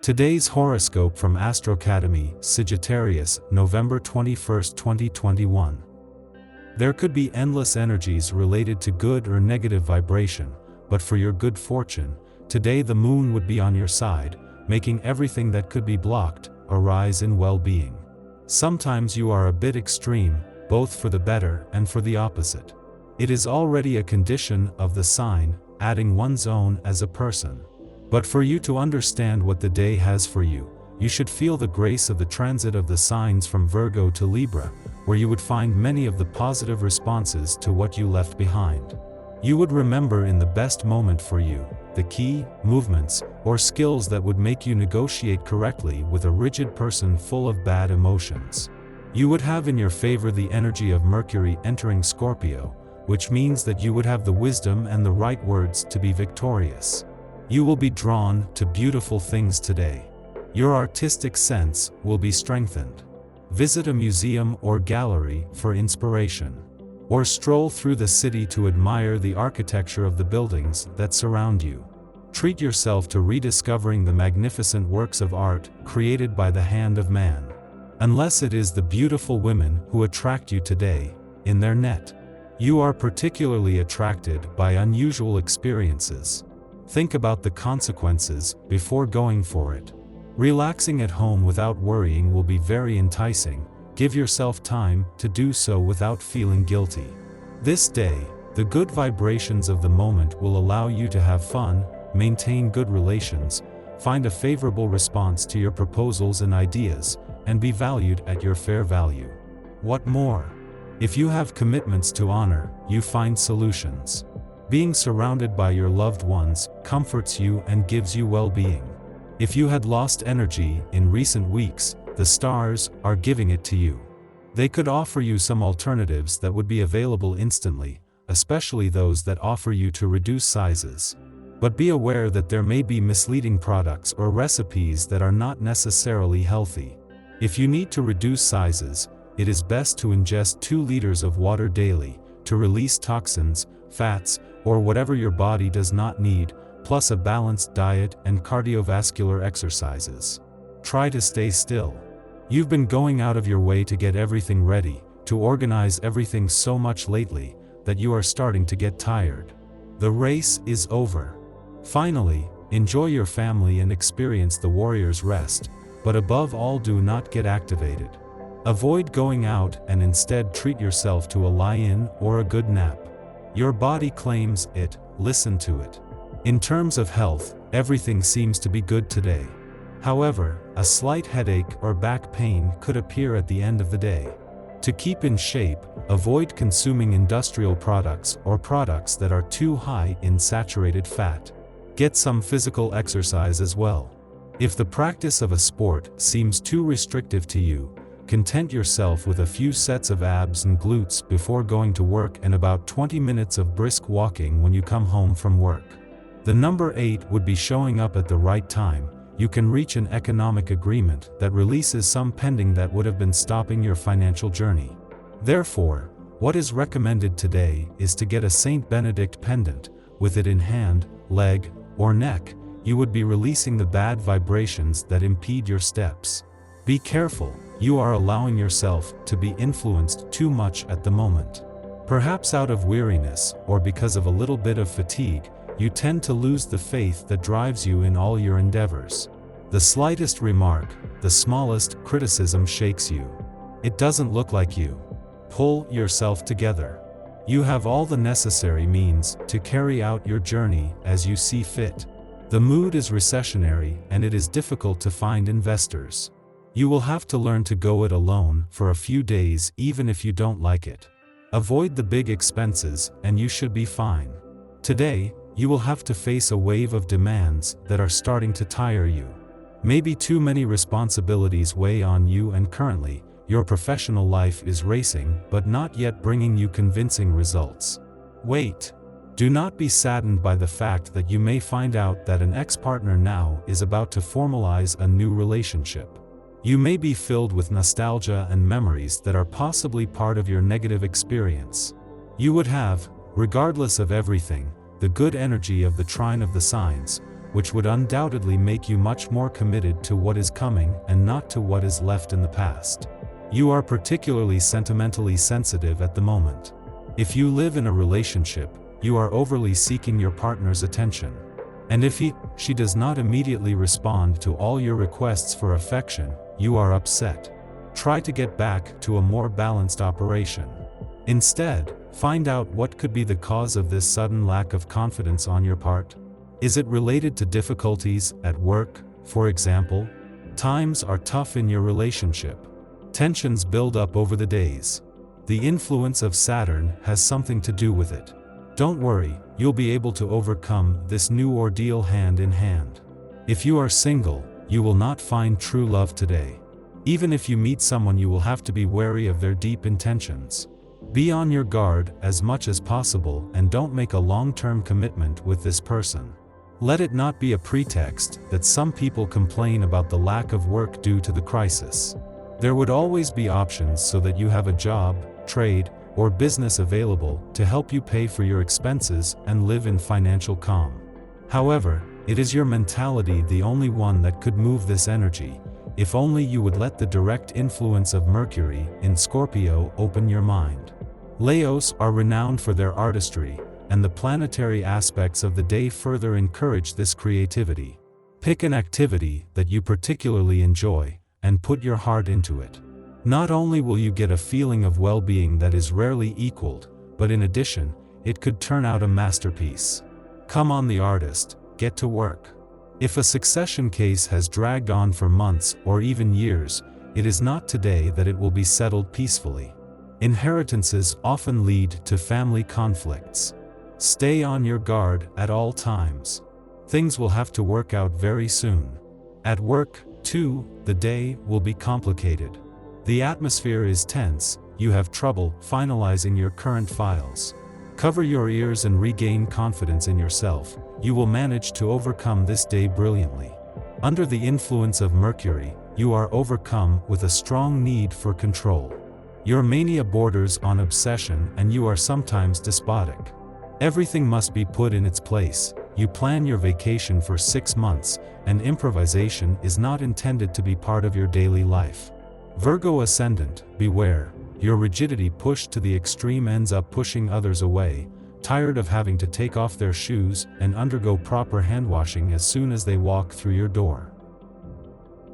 Today's horoscope from Astrocademy, Sagittarius, November 21, 2021. There could be endless energies related to good or negative vibration, but for your good fortune, today the moon would be on your side, making everything that could be blocked arise in well-being. Sometimes you are a bit extreme, both for the better and for the opposite. It is already a condition of the sign, adding one's own as a person. But for you to understand what the day has for you, you should feel the grace of the transit of the signs from Virgo to Libra, where you would find many of the positive responses to what you left behind. You would remember in the best moment for you, the key, movements, or skills that would make you negotiate correctly with a rigid person full of bad emotions. You would have in your favor the energy of Mercury entering Scorpio, which means that you would have the wisdom and the right words to be victorious. You will be drawn to beautiful things today. Your artistic sense will be strengthened. Visit a museum or gallery for inspiration. Or stroll through the city to admire the architecture of the buildings that surround you. Treat yourself to rediscovering the magnificent works of art created by the hand of man. Unless it is the beautiful women who attract you today, in their net. You are particularly attracted by unusual experiences. Think about the consequences before going for it. Relaxing at home without worrying will be very enticing. Give yourself time to do so without feeling guilty. This day, the good vibrations of the moment will allow you to have fun, maintain good relations, find a favorable response to your proposals and ideas, and be valued at your fair value. What more? If you have commitments to honor, you find solutions. Being surrounded by your loved ones comforts you and gives you well-being. If you had lost energy in recent weeks, the stars are giving it to you. They could offer you some alternatives that would be available instantly, especially those that offer you to reduce sizes. But be aware that there may be misleading products or recipes that are not necessarily healthy. If you need to reduce sizes, it is best to ingest 2 liters of water daily to release toxins, fats, or whatever your body does not need, plus a balanced diet and cardiovascular exercises. Try to stay still. You've been going out of your way to get everything ready, to organize everything so much lately, that you are starting to get tired. The race is over. Finally, enjoy your family and experience the warrior's rest, but above all do not get activated. Avoid going out and instead treat yourself to a lie-in or a good nap. Your body claims it, listen to it. In terms of health, everything seems to be good today. However, a slight headache or back pain could appear at the end of the day. To keep in shape, avoid consuming industrial products or products that are too high in saturated fat. Get some physical exercise as well. If the practice of a sport seems too restrictive to you, content yourself with a few sets of abs and glutes before going to work and about 20 minutes of brisk walking when you come home from work. The number 8 would be showing up at the right time. You can reach an economic agreement that releases some pending that would have been stopping your financial journey. Therefore, what is recommended today is to get a Saint Benedict pendant. With it in hand, leg, or neck, you would be releasing the bad vibrations that impede your steps. Be careful, you are allowing yourself to be influenced too much at the moment. Perhaps out of weariness, or because of a little bit of fatigue, you tend to lose the faith that drives you in all your endeavors. The slightest remark, the smallest criticism shakes you. It doesn't look like you. Pull yourself together. You have all the necessary means to carry out your journey as you see fit. The mood is recessionary and it is difficult to find investors. You will have to learn to go it alone for a few days even if you don't like it. Avoid the big expenses and you should be fine. Today, you will have to face a wave of demands that are starting to tire you. Maybe too many responsibilities weigh on you and currently, your professional life is racing but not yet bringing you convincing results. Wait. Do not be saddened by the fact that you may find out that an ex-partner now is about to formalize a new relationship. You may be filled with nostalgia and memories that are possibly part of your negative experience. You would have, regardless of everything, the good energy of the trine of the signs, which would undoubtedly make you much more committed to what is coming and not to what is left in the past. You are particularly sentimentally sensitive at the moment. If you live in a relationship, you are overly seeking your partner's attention. And if she does not immediately respond to all your requests for affection, you are upset. Try to get back to a more balanced operation. Instead, find out what could be the cause of this sudden lack of confidence on your part. Is it related to difficulties at work, for example? Times are tough in your relationship. Tensions build up over the days. The influence of Saturn has something to do with it. Don't worry, you'll be able to overcome this new ordeal hand in hand. If you are single, you will not find true love today. Even if you meet someone, you will have to be wary of their deep intentions. Be on your guard as much as possible and don't make a long-term commitment with this person. Let it not be a pretext that some people complain about the lack of work due to the crisis. There would always be options so that you have a job, trade, or business available to help you pay for your expenses and live in financial calm. However, it is your mentality the only one that could move this energy, if only you would let the direct influence of Mercury in Scorpio open your mind. Leos are renowned for their artistry, and the planetary aspects of the day further encourage this creativity. Pick an activity that you particularly enjoy, and put your heart into it. Not only will you get a feeling of well-being that is rarely equaled, but in addition, it could turn out a masterpiece. Come on, the artist, get to work. If a succession case has dragged on for months or even years, it is not today that it will be settled peacefully. Inheritances often lead to family conflicts. Stay on your guard at all times. Things will have to work out very soon. At work, too, the day will be complicated. The atmosphere is tense, you have trouble finalizing your current files. Cover your ears and regain confidence in yourself. You will manage to overcome this day brilliantly. Under the influence of Mercury, you are overcome with a strong need for control. Your mania borders on obsession and you are sometimes despotic. Everything must be put in its place. You plan your vacation for 6 months, and improvisation is not intended to be part of your daily life. Virgo ascendant, beware. Your rigidity pushed to the extreme ends up pushing others away, tired of having to take off their shoes and undergo proper hand washing as soon as they walk through your door.